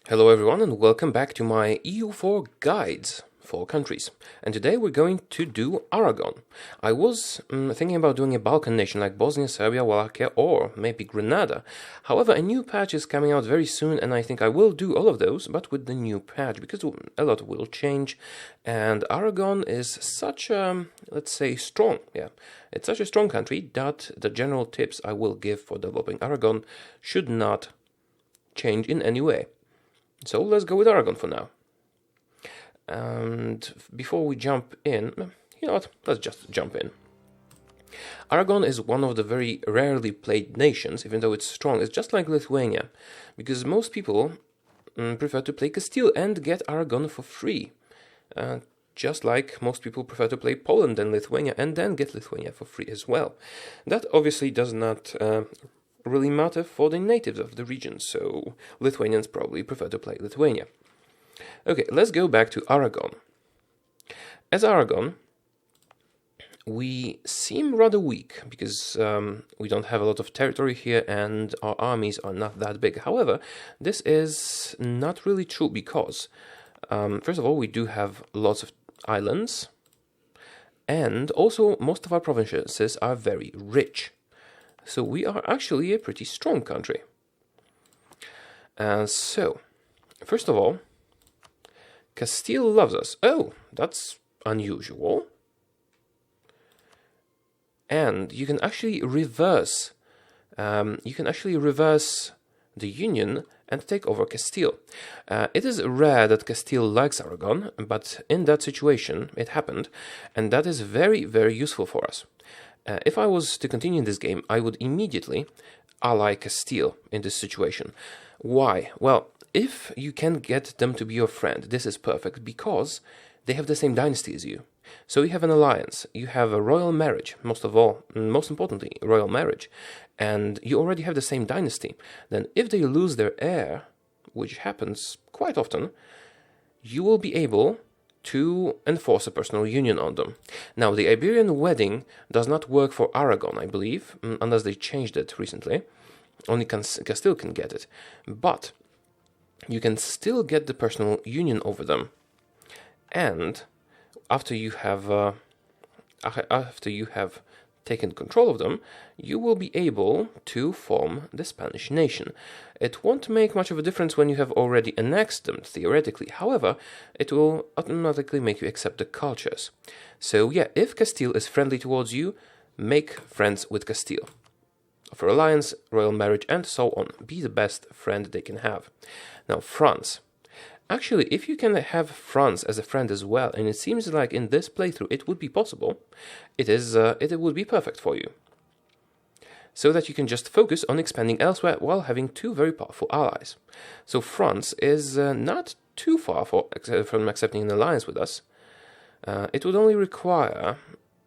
Hello everyone and welcome back to my EU4 guides for countries. And today we're going to do Aragon. I was thinking about doing a Balkan nation like Bosnia, Serbia, Wallachia or maybe Grenada. However, a new patch is coming out very soon and I think I will do all of those, but with the new patch because a lot will change. And Aragon is such a, let's say, strong, it's such a strong country that the general tips I will give for developing Aragon should not change in any way. So let's go with Aragon for now. And before we jump in, you know what, let's just jump in. Aragon is one of the very rarely played nations, even though it's strong. It's just like Lithuania, because most people prefer to play Castile and get Aragon for free. Just like most people prefer to play Poland than Lithuania and then get Lithuania for free as well. That obviously does not really matter for the natives of the region, so Lithuanians probably prefer to play Lithuania. Okay, let's go back to Aragon. As Aragon, we seem rather weak because we don't have a lot of territory here and our armies are not that big. However, this is not really true because, first of all, we do have lots of islands and also most of our provinces are very rich. So we are actually a pretty strong country. So, first of all, Castile loves us. Oh, that's unusual. And you can actually reverse. The union and take over Castile. It is rare that Castile likes Aragon, but in that situation it happened, and that is very, very useful for us. If I was to continue in this game, I would immediately ally Castile in this situation. Why? Well, if you can get them to be your friend, this is perfect because they have the same dynasty as you. So you have an alliance, you have a royal marriage, most importantly, royal marriage, and you already have the same dynasty. Then if they lose their heir, which happens quite often, you will be able to enforce a personal union on them. Now, the Iberian wedding does not work for Aragon, I believe, unless they changed it recently. Only Castile can get it. But you can still get the personal union over them. And after you have taken control of them, you will be able to form the Spanish nation. It won't make much of a difference when you have already annexed them, theoretically. However, it will automatically make you accept the cultures. So yeah, if Castile is friendly towards you, make friends with Castile. Offer alliance, royal marriage, and so on. Be the best friend they can have. Now, France. Actually, if you can have France as a friend as well, and it seems like in this playthrough it would be possible, it would be perfect for you. So that you can just focus on expanding elsewhere while having two very powerful allies. So France is not too far from accepting an alliance with us. It would only require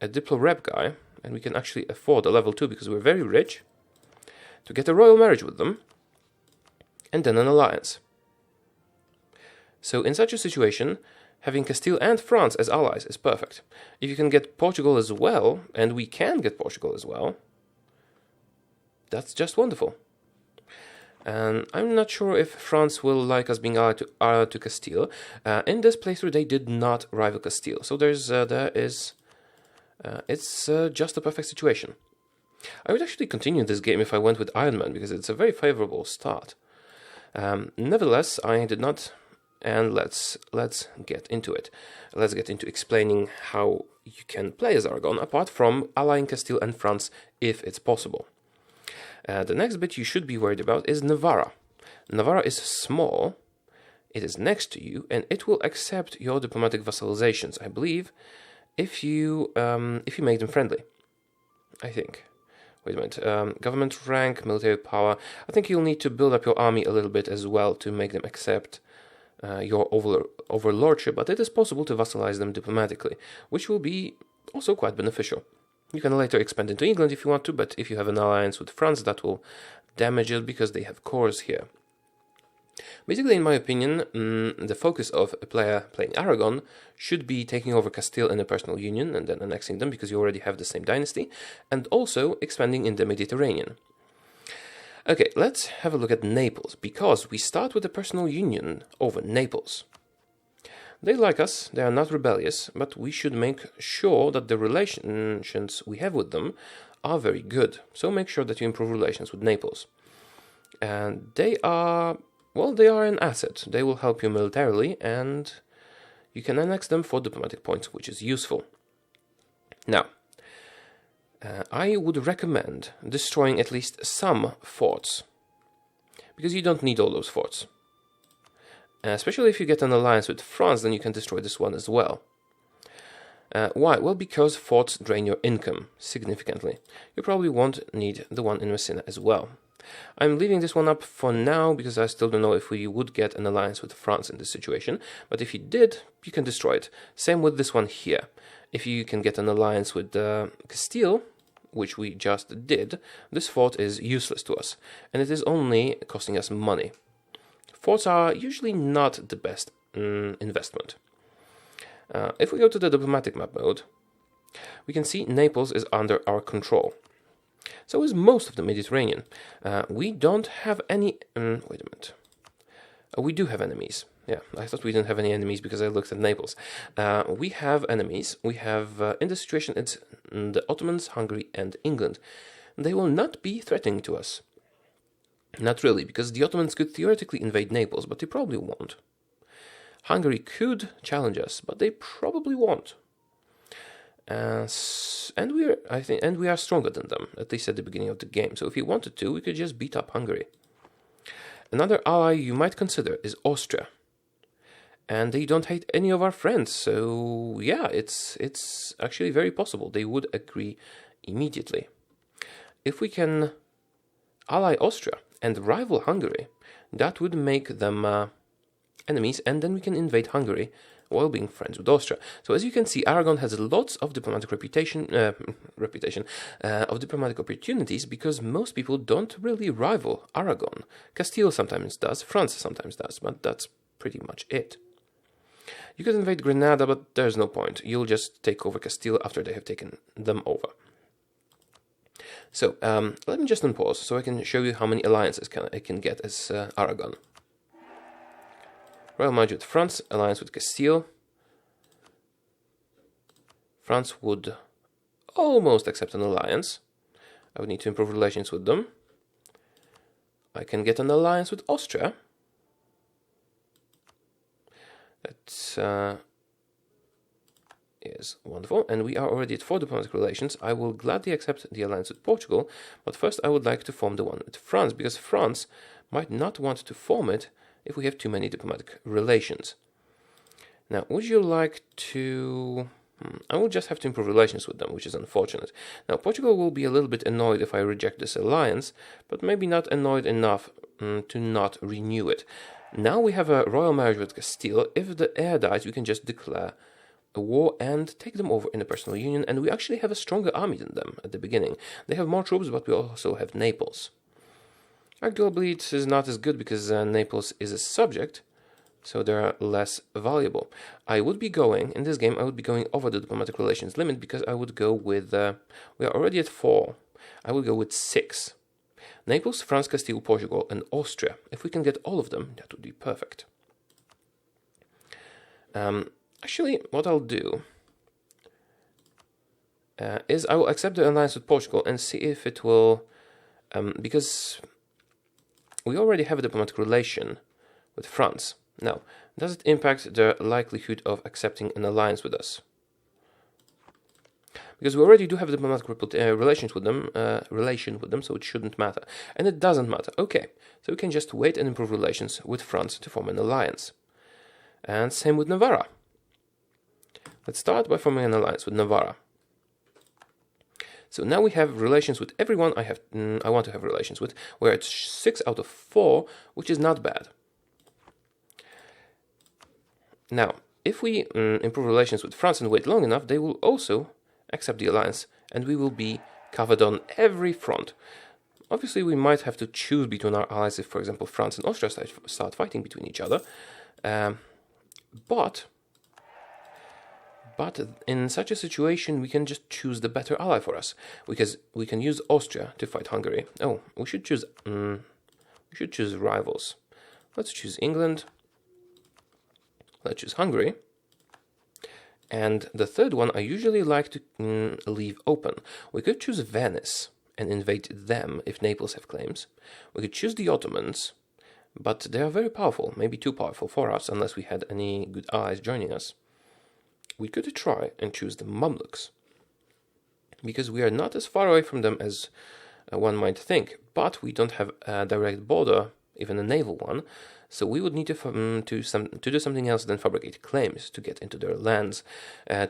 a Diplo rep guy, and we can actually afford a level 2 because we're very rich, to get a royal marriage with them, and then an alliance. So in such a situation, having Castile and France as allies is perfect. If you can get Portugal as well, and we can get Portugal as well, that's just wonderful. And I'm not sure if France will like us being allied to Castile. In this playthrough, they did not rival Castile, so it's just a perfect situation. I would actually continue this game if I went with Iron Man because it's a very favorable start. Nevertheless, I did not. And let's get into it. Let's get into explaining how you can play as Aragon, apart from allying Castile and France if it's possible. The next bit you should be worried about is Navarra. Navarra is small, it is next to you, and it will accept your diplomatic vassalizations, I believe, if you make them friendly. I think. Wait a minute. Government rank, military power. I think you'll need to build up your army a little bit as well to make them accept your overlordship, but it is possible to vassalize them diplomatically, which will be also quite beneficial. You can later expand into England if you want to, but if you have an alliance with France, that will damage it because they have cores here. Basically, in my opinion, the focus of a player playing Aragon should be taking over Castile in a personal union and then annexing them because you already have the same dynasty, and also expanding in the Mediterranean. Okay, let's have a look at Naples, because we start with a personal union over Naples. They like us, they are not rebellious, but we should make sure that the relations we have with them are very good. So make sure that you improve relations with Naples. And they are an asset. They will help you militarily, and you can annex them for diplomatic points, which is useful. Now, I would recommend destroying at least some forts, because you don't need all those forts. Especially if you get an alliance with France, then you can destroy this one as well. Why? Well, because forts drain your income significantly. You probably won't need the one in Messina as well. I'm leaving this one up for now because I still don't know if we would get an alliance with France in this situation, but if you did, you can destroy it. Same with this one here. If you can get an alliance with Castile, which we just did, this fort is useless to us, and it is only costing us money. Forts are usually not the best investment. If we go to the diplomatic map mode, we can see Naples is under our control. So is most of the Mediterranean. We don't have any... wait a minute. We do have enemies. Yeah, I thought we didn't have any enemies because I looked at Naples. We have enemies. We have, in this situation, it's the Ottomans, Hungary, and England. They will not be threatening to us. Not really, because the Ottomans could theoretically invade Naples, but they probably won't. Hungary could challenge us, but they probably won't. And we are stronger than them, at least at the beginning of the game. So if we wanted to, we could just beat up Hungary. Another ally you might consider is Austria. And they don't hate any of our friends, so yeah, it's actually very possible they would agree immediately. If we can ally Austria and rival Hungary, that would make them enemies, and then we can invade Hungary while being friends with Austria. So as you can see, Aragon has lots of diplomatic diplomatic opportunities, because most people don't really rival Aragon. Castile sometimes does, France sometimes does, but that's pretty much it. You could invade Granada, but there's no point. You'll just take over Castile after they have taken them over. So, let me just unpause so I can show you how many alliances I can get as Aragon. Royal Marriage with France, alliance with Castile. France would almost accept an alliance. I would need to improve relations with them. I can get an alliance with Austria. That is wonderful, and we are already at 4 diplomatic relations. I will gladly accept the alliance with Portugal, but first I would like to form the one with France, because France might not want to form it if we have too many diplomatic relations. Now, would you like to... I will just have to improve relations with them, which is unfortunate. Now, Portugal will be a little bit annoyed if I reject this alliance, but maybe not annoyed enough to not renew it. Now we have a royal marriage with Castile. If the heir dies, we can just declare a war and take them over in a personal union, and we actually have a stronger army than them at the beginning. They have more troops, but we also have Naples. Arguably, it is not as good because Naples is a subject, so they're less valuable. I would be going, in this game, I would be going over the diplomatic relations limit, because I would go with, we are already at 4, I would go with 6. Naples, France, Castile, Portugal, and Austria. If we can get all of them, that would be perfect. Actually, what I'll do is I will accept the alliance with Portugal and see if it will, because we already have a diplomatic relation with France. Now, does it impact the likelihood of accepting an alliance with us? Because we already do have a diplomatic relation with them, so it shouldn't matter. And it doesn't matter. Okay, so we can just wait and improve relations with France to form an alliance. And same with Navarra. Let's start by forming an alliance with Navarra. So now we have relations with everyone I want to have relations with. We're at 6 out of 4, which is not bad. Now, if we improve relations with France and wait long enough, they will also accept the alliance, and we will be covered on every front. Obviously, we might have to choose between our allies if, for example, France and Austria start fighting between each other. But But in such a situation, we can just choose the better ally for us, because we can use Austria to fight Hungary. Oh, we should choose rivals. Let's choose England. Let's choose Hungary. And the third one I usually like to leave open. We could choose Venice and invade them if Naples have claims. We could choose the Ottomans, but they are very powerful, maybe too powerful for us unless we had any good allies joining us. We could try and choose the Mamluks, because we are not as far away from them as one might think, but we don't have a direct border, even a naval one, so we would need to do something else than fabricate claims to get into their lands.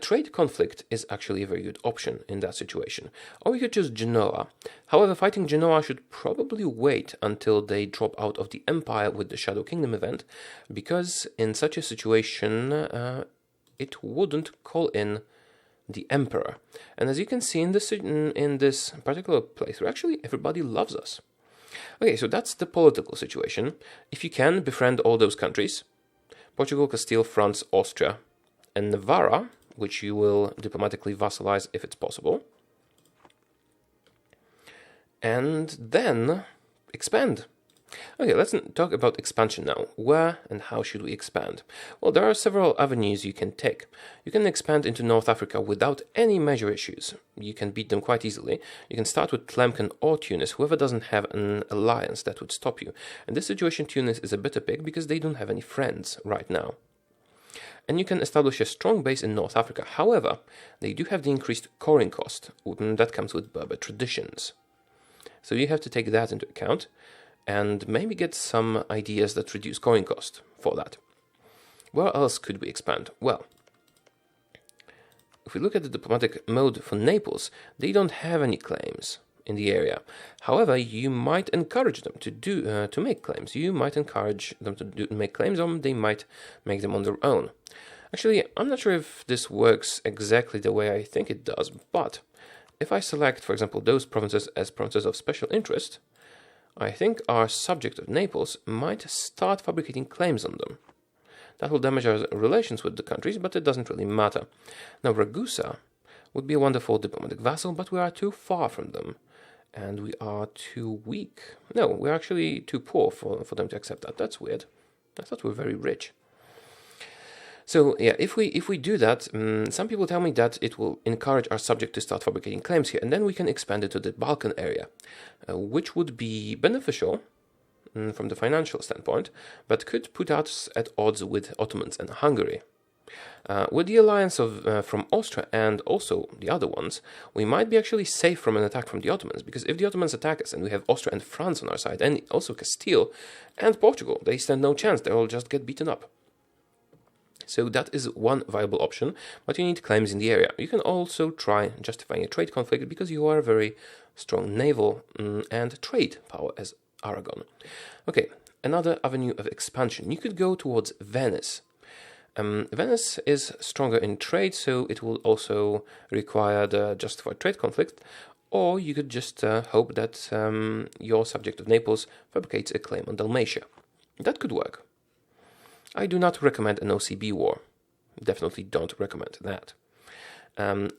Trade conflict is actually a very good option in that situation. Or we could choose Genoa. However, fighting Genoa should probably wait until they drop out of the empire with the Shadow Kingdom event, because in such a situation it wouldn't call in the emperor. And as you can see in this particular playthrough, actually everybody loves us. Okay, so that's the political situation. If you can, befriend all those countries. Portugal, Castile, France, Austria, and Navarra, which you will diplomatically vassalize if it's possible. And then expand. Okay, let's talk about expansion now. Where and how should we expand? Well, there are several avenues you can take. You can expand into North Africa without any major issues. You can beat them quite easily. You can start with Tlemcen or Tunis, whoever doesn't have an alliance that would stop you. In this situation, Tunis is a bitter pick because they don't have any friends right now. And you can establish a strong base in North Africa. However, they do have the increased coring cost that comes with Berber traditions. So you have to take that into account, and maybe get some ideas that reduce coin cost for that. Where else could we expand? Well, if we look at the diplomatic mode for Naples, they don't have any claims in the area. However, you might encourage them to make claims. You might encourage them to make claims, or they might make them on their own. Actually, I'm not sure if this works exactly the way I think it does, but if I select, for example, those provinces as provinces of special interest, I think our subject of Naples might start fabricating claims on them. That will damage our relations with the countries, but it doesn't really matter. Now, Ragusa would be a wonderful diplomatic vassal, but we are too far from them, and we are too weak. No, we're actually too poor for them to accept that. That's weird. I thought we were very rich. So yeah, if we do that, some people tell me that it will encourage our subject to start fabricating claims here, and then we can expand it to the Balkan area, which would be beneficial from the financial standpoint, but could put us at odds with Ottomans and Hungary. With the alliance from Austria and also the other ones, we might be actually safe from an attack from the Ottomans, because if the Ottomans attack us and we have Austria and France on our side, and also Castile and Portugal, they stand no chance, they will just get beaten up. So that is one viable option, but you need claims in the area. You can also try justifying a trade conflict because you are a very strong naval and trade power as Aragon. Okay, another avenue of expansion. You could go towards Venice. Venice is stronger in trade, so it will also require the justified trade conflict, or you could just hope that your subject of Naples fabricates a claim on Dalmatia. That could work. I do not recommend an OCB war. Definitely don't recommend that.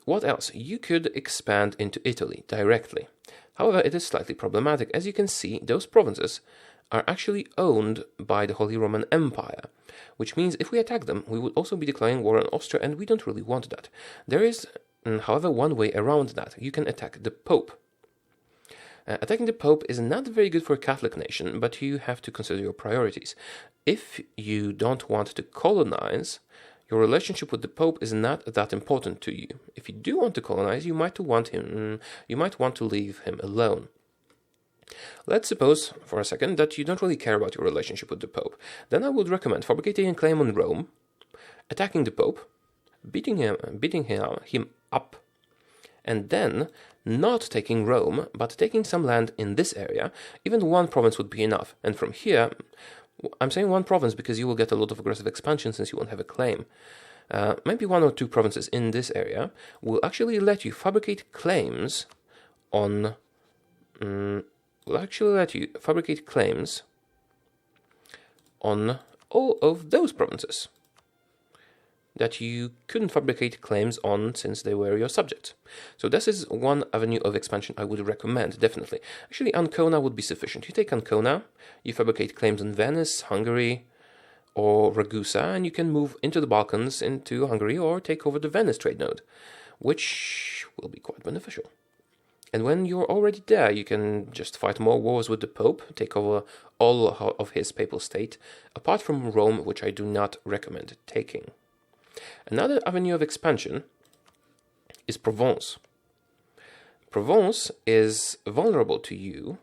What else? You could expand into Italy directly. However, it is slightly problematic. As you can see, those provinces are actually owned by the Holy Roman Empire, which means if we attack them, we would also be declaring war on Austria, and we don't really want that. There is, however, one way around that. You can attack the Pope. Attacking the Pope is not very good for a Catholic nation, but you have to consider your priorities. If you don't want to colonize, your relationship with the Pope is not that important to you. If you do want to colonize, you might want to leave him alone. Let's suppose, for a second, that you don't really care about your relationship with the Pope. Then I would recommend fabricating a claim on Rome, attacking the Pope, beating him up, and then not taking Rome, but taking some land in this area. Even one province would be enough. And from here, I'm saying one province because you will get a lot of aggressive expansion since you won't have a claim. Maybe one or two provinces in this area will actually let you fabricate claims on... all of those provinces. that you couldn't fabricate claims on since they were your subjects. So this is one avenue of expansion I would recommend, definitely. Actually, Ancona would be sufficient. You take Ancona, you fabricate claims on Venice, Hungary, or Ragusa, and you can move into the Balkans, into Hungary, or take over the Venice trade node, which will be quite beneficial. And when you're already there, you can just fight more wars with the Pope, take over all of his papal state, apart from Rome, which I do not recommend taking. Another avenue of expansion is Provence. Provence is vulnerable to you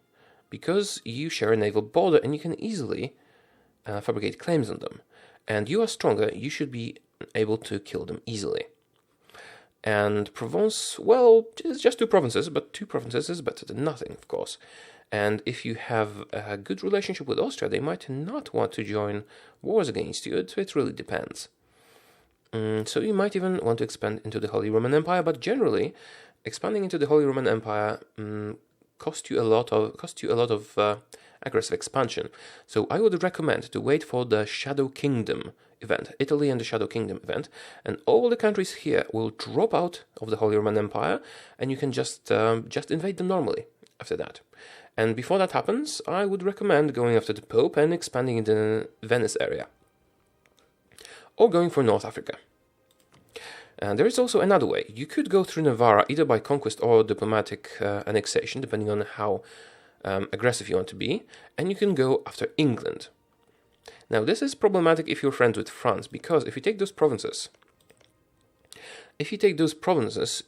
because you share a naval border and you can easily fabricate claims on them. And you are stronger, you should be able to kill them easily. And Provence, well, it's just 2 provinces, but 2 provinces is better than nothing, of course. And if you have a good relationship with Austria, they might not want to join wars against you. It really depends. So you might even want to expand into the Holy Roman Empire, but generally, expanding into the Holy Roman Empire costs you a lot of aggressive expansion. So I would recommend to wait for the Shadow Kingdom event, Italy and the Shadow Kingdom event, and all the countries here will drop out of the Holy Roman Empire, and you can just invade them normally after that. And before that happens, I would recommend going after the Pope and expanding in the Venice area, or going for North Africa. And there is also another way. You could go through Navarra either by conquest or diplomatic annexation, depending on how aggressive you want to be, and you can go after England. Now, this is problematic if you're friends with France, because if you take those provinces,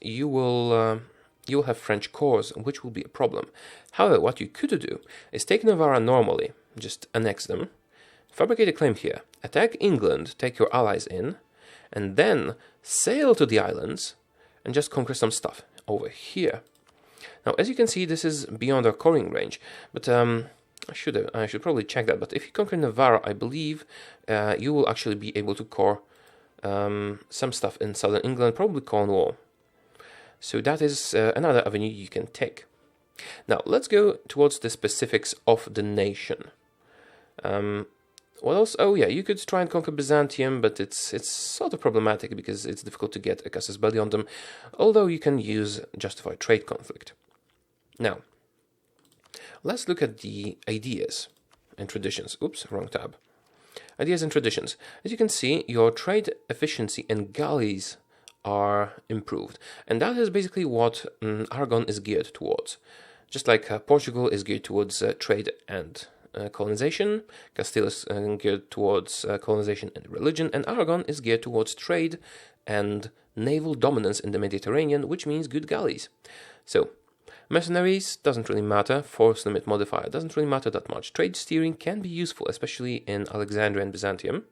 you will have French cores, which will be a problem. However, what you could do is take Navarra normally, just annex them, fabricate a claim here, attack England, take your allies in, and then sail to the islands and just conquer some stuff over here. Now, as you can see, this is beyond our coring range, but I should probably check that. But if you conquer Navarra, I believe you will actually be able to core some stuff in southern England, probably Cornwall. So that is another avenue you can take. Now, let's go towards the specifics of the nation. What else? Oh yeah, you could try and conquer Byzantium, but it's sort of problematic because it's difficult to get a casus belli on them, although you can use justified trade conflict. Now, let's look at the ideas and traditions. Oops, wrong tab. Ideas and traditions. As you can see, your trade efficiency and galleys are improved, and that is basically what Aragon is geared towards. Just like Portugal is geared towards trade and colonization, Castile is geared towards colonization and religion, and Aragon is geared towards trade and naval dominance in the Mediterranean, which means good galleys. So, mercenaries doesn't really matter, force limit modifier doesn't really matter that much. Trade steering can be useful, especially in Alexandria and Byzantium.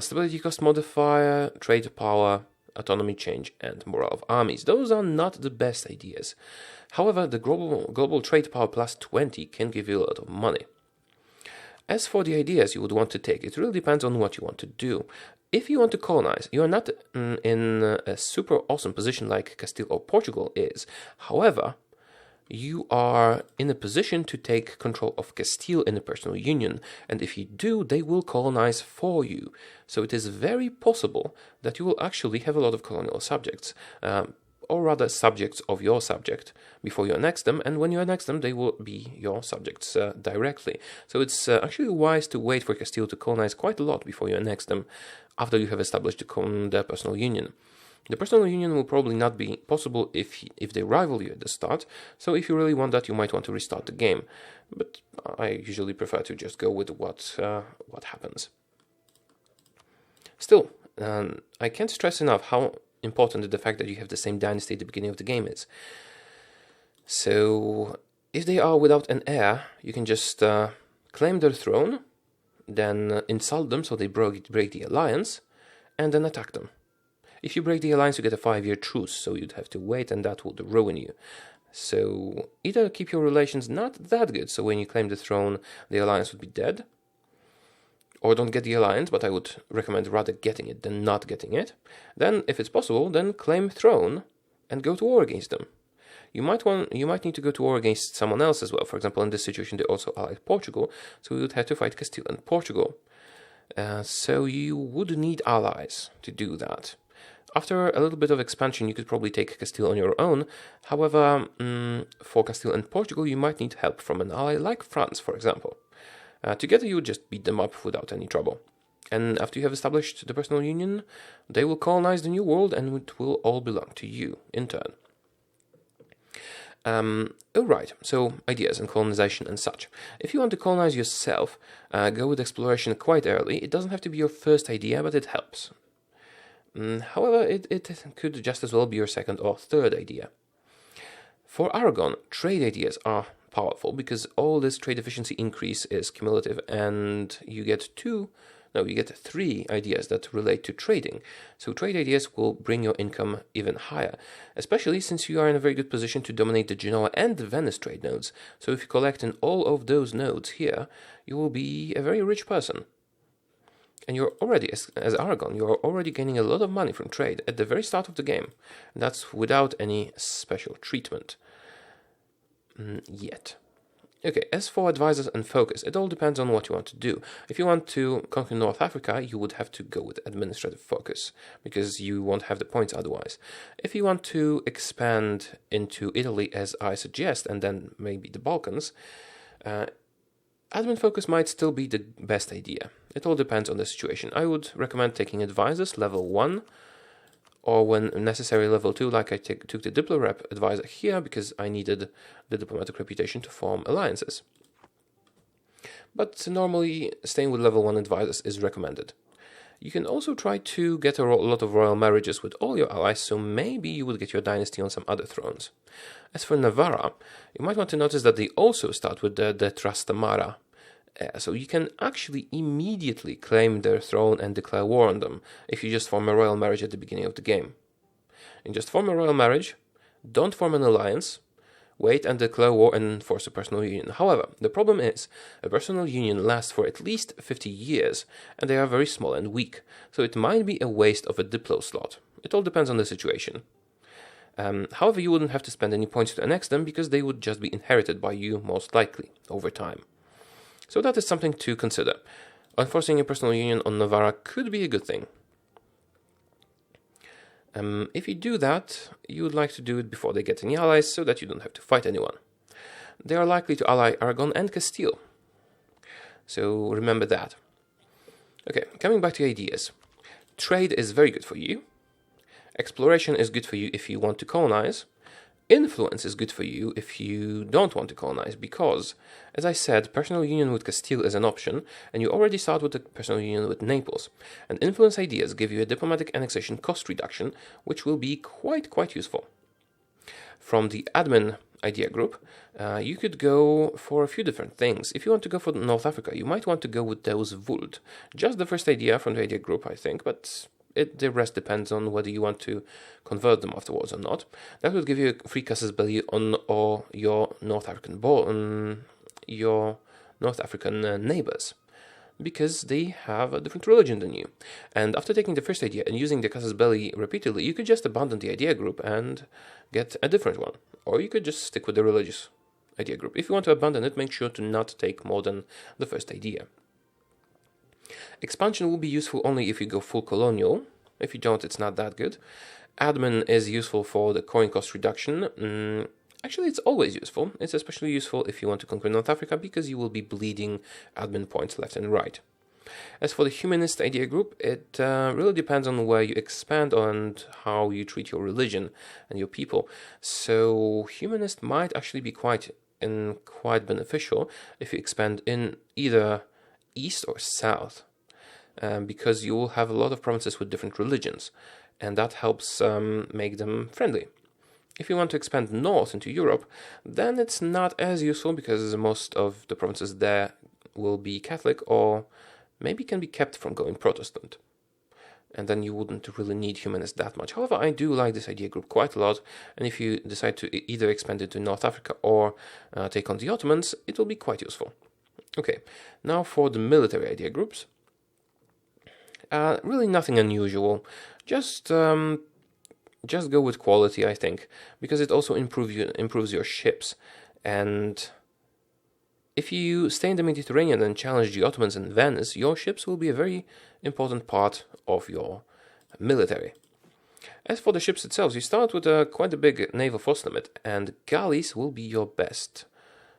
Stability cost modifier, trade power, autonomy change, and morale of armies. Those are not the best ideas. However, the global trade power plus 20 can give you a lot of money. As for the ideas you would want to take, it really depends on what you want to do. If you want to colonize, you are not in a super awesome position like Castile or Portugal is. However, you are in a position to take control of Castile in a personal union, and if you do, they will colonize for you. So it is very possible that you will actually have a lot of colonial subjects, or rather subjects of your subject, before you annex them, and when you annex them, they will be your subjects directly. So it's actually wise to wait for Castile to colonize quite a lot before you annex them, after you have established the personal union. The personal union will probably not be possible if they rival you at the start, so if you really want that, you might want to restart the game. But I usually prefer to just go with what happens. Still, I can't stress enough how important the fact that you have the same dynasty at the beginning of the game is. So, if they are without an heir, you can just claim their throne, then insult them so they break the alliance, and then attack them. If you break the alliance, you get a 5-year truce, so you'd have to wait, and that would ruin you. So, either keep your relations not that good, so when you claim the throne, the alliance would be dead, or don't get the alliance, but I would recommend rather getting it than not getting it. Then, if it's possible, then claim throne and go to war against them. You might need to go to war against someone else as well. For example, in this situation, they also allied Portugal, so we would have to fight Castile and Portugal. So you would need allies to do that. After a little bit of expansion, you could probably take Castile on your own. However, for Castile and Portugal, you might need help from an ally like France, for example. Together, you would just beat them up without any trouble. And after you have established the personal union, they will colonize the new world and it will all belong to you in turn. Alright, so ideas and colonization and such. If you want to colonize yourself, go with exploration quite early. It doesn't have to be your first idea, but it helps. However, it could just as well be your second or third idea. For Aragon, trade ideas are powerful because all this trade efficiency increase is cumulative and you get three ideas that relate to trading. So trade ideas will bring your income even higher, especially since you are in a very good position to dominate the Genoa and the Venice trade nodes. So if you collect in all of those nodes here, you will be a very rich person. And you're already, as Aragon, you're already gaining a lot of money from trade at the very start of the game. And that's without any special treatment. Yet. Okay, as for advisors and focus, it all depends on what you want to do. If you want to conquer North Africa, you would have to go with administrative focus, because you won't have the points otherwise. If you want to expand into Italy, as I suggest, and then maybe the Balkans, admin focus might still be the best idea. It all depends on the situation. I would recommend taking advisors level 1, or when necessary level 2, like I took the Diplorep advisor here because I needed the diplomatic reputation to form alliances. But normally staying with level 1 advisors is recommended. You can also try to get a lot of royal marriages with all your allies, so maybe you would get your dynasty on some other thrones. As for Navarra, you might want to notice that they also start with the Trastamara. So you can actually immediately claim their throne and declare war on them if you just form a royal marriage at the beginning of the game. And just form a royal marriage, don't form an alliance, wait and declare war and enforce a personal union. However, the problem is, a personal union lasts for at least 50 years, and they are very small and weak, so it might be a waste of a Diplo slot. It all depends on the situation. However, you wouldn't have to spend any points to annex them because they would just be inherited by you most likely over time. So that is something to consider. Enforcing a personal union on Navarra could be a good thing. If you do that, you would like to do it before they get any allies so that you don't have to fight anyone. They are likely to ally Aragon and Castile. So remember that. Okay, coming back to ideas. Trade is very good for you. Exploration is good for you if you want to colonize. Influence is good for you if you don't want to colonize because, as I said, personal union with Castile is an option, and you already start with the personal union with Naples. And influence ideas give you a diplomatic annexation cost reduction, which will be quite useful. From the admin idea group, you could go for a few different things. If you want to go for North Africa, you might want to go with those Vuld. Just the first idea from the idea group, I think, but the rest depends on whether you want to convert them afterwards or not. That would give you a free casus belli on all your North African neighbors, because they have a different religion than you. And after taking the first idea and using the casus belli repeatedly, you could just abandon the idea group and get a different one. Or you could just stick with the religious idea group. If you want to abandon it, make sure to not take more than the first idea. Expansion will be useful only if you go full colonial. If you don't, it's not that good. Admin is useful for the coin cost reduction. Actually, it's always useful. It's especially useful if you want to conquer North Africa because you will be bleeding admin points left and right. As for the humanist idea group, it really depends on where you expand and how you treat your religion and your people. So humanist might actually be quite beneficial if you expand in either east or south, because you will have a lot of provinces with different religions, and that helps make them friendly. If you want to expand north into Europe, then it's not as useful because most of the provinces there will be Catholic or maybe can be kept from going Protestant. And then you wouldn't really need humanists that much. However, I do like this idea group quite a lot, and if you decide to either expand it to North Africa or take on the Ottomans, it will be quite useful. Okay, now for the military idea groups. Really nothing unusual. Just go with quality, I think, because it also improves your ships, and if you stay in the Mediterranean and challenge the Ottomans in Venice, your ships will be a very important part of your military. As for the ships themselves, you start with quite a big naval force limit, and galleys will be your best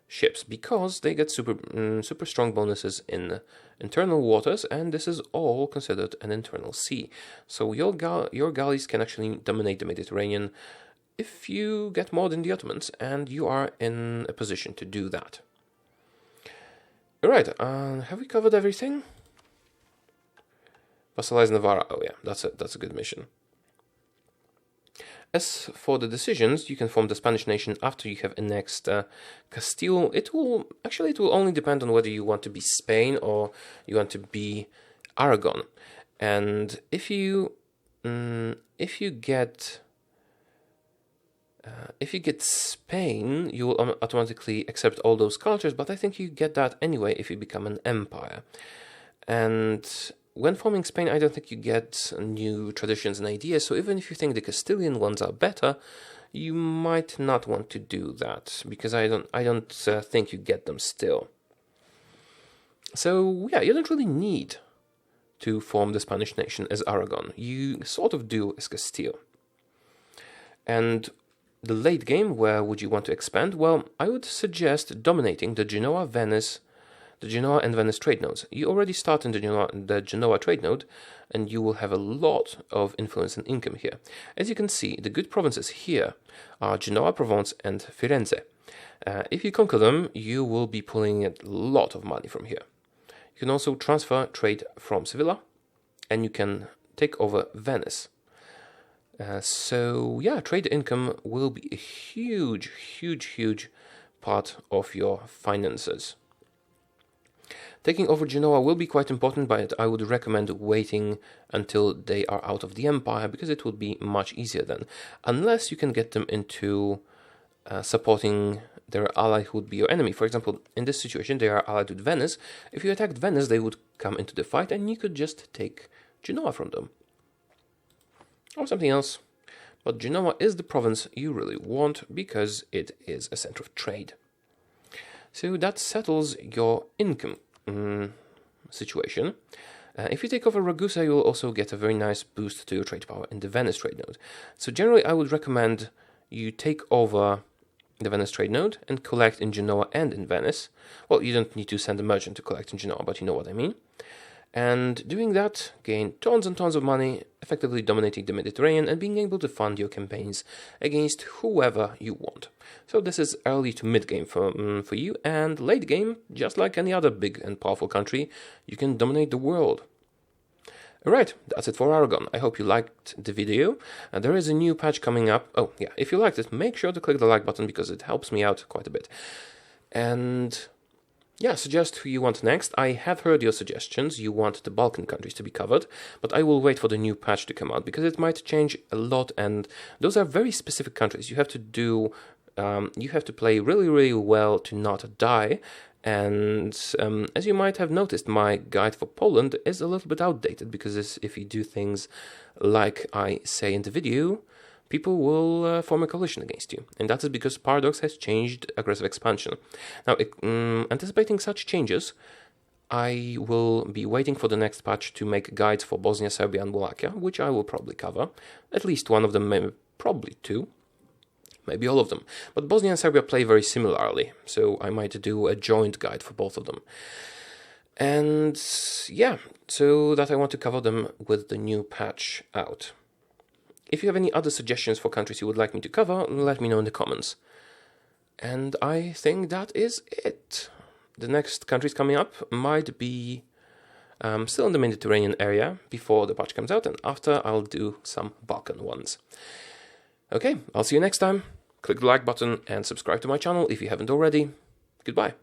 ships because they get super strong bonuses in internal waters, and this is all considered an internal sea. So your galleys can actually dominate the Mediterranean if you get more than the Ottomans, and you are in a position to do that. Alright, have we covered everything? Vassalize Navarra. Oh yeah, that's a good mission. As for the decisions, you can form the Spanish nation after you have annexed Castile. It will only depend on whether you want to be Spain or you want to be Aragon. And if you get Spain, you will automatically accept all those cultures. But I think you get that anyway if you become an empire. And when forming Spain, I don't think you get new traditions and ideas, so even if you think the Castilian ones are better, you might not want to do that, because I don't think you get them still. So yeah, you don't really need to form the Spanish nation as Aragon. You sort of do as Castile. And the late game, where would you want to expand? Well, I would suggest dominating the Genoa and Venice trade nodes. You already start in the Genoa trade node, and you will have a lot of influence and income here. As you can see, the good provinces here are Genoa, Provence, and Firenze. If you conquer them, you will be pulling a lot of money from here. You can also transfer trade from Sevilla, and you can take over Venice. So yeah, trade income will be a huge part of your finances. Taking over Genoa will be quite important, but I would recommend waiting until they are out of the empire, because it will be much easier then. Unless you can get them into supporting their ally who would be your enemy. For example, in this situation, they are allied with Venice. If you attacked Venice, they would come into the fight, and you could just take Genoa from them. Or something else. But Genoa is the province you really want, because it is a center of trade. So that settles your income situation. If you take over Ragusa, you will also get a very nice boost to your trade power in the Venice trade node. So generally, I would recommend you take over the Venice trade node and collect in Genoa and in Venice. Well, you don't need to send a merchant to collect in Genoa, but you know what I mean. And doing that, gain tons and tons of money, effectively dominating the Mediterranean and being able to fund your campaigns against whoever you want. So this is early to mid-game for you, and late game, just like any other big and powerful country, you can dominate the world. Alright, that's it for Aragon. I hope you liked the video. There is a new patch coming up. Oh yeah, if you liked it, make sure to click the like button, because it helps me out quite a bit. And yeah, suggest who you want next. I have heard your suggestions. You want the Balkan countries to be covered, but I will wait for the new patch to come out, because it might change a lot, and those are very specific countries. You have to play really well to not die. And as you might have noticed, my guide for Poland is a little bit outdated, because if you do things like I say in the video, people will form a coalition against you. And that is because Paradox has changed aggressive expansion. Now, anticipating such changes, I will be waiting for the next patch to make guides for Bosnia, Serbia, and Wallachia, which I will probably cover. At least one of them, maybe probably two. Maybe all of them. But Bosnia and Serbia play very similarly, so I might do a joint guide for both of them. And yeah, so that I want to cover them with the new patch out. If you have any other suggestions for countries you would like me to cover, let me know in the comments. And I think that is it. The next countries coming up might be still in the Mediterranean area before the patch comes out, and after I'll do some Balkan ones. Okay, I'll see you next time. Click the like button and subscribe to my channel if you haven't already. Goodbye.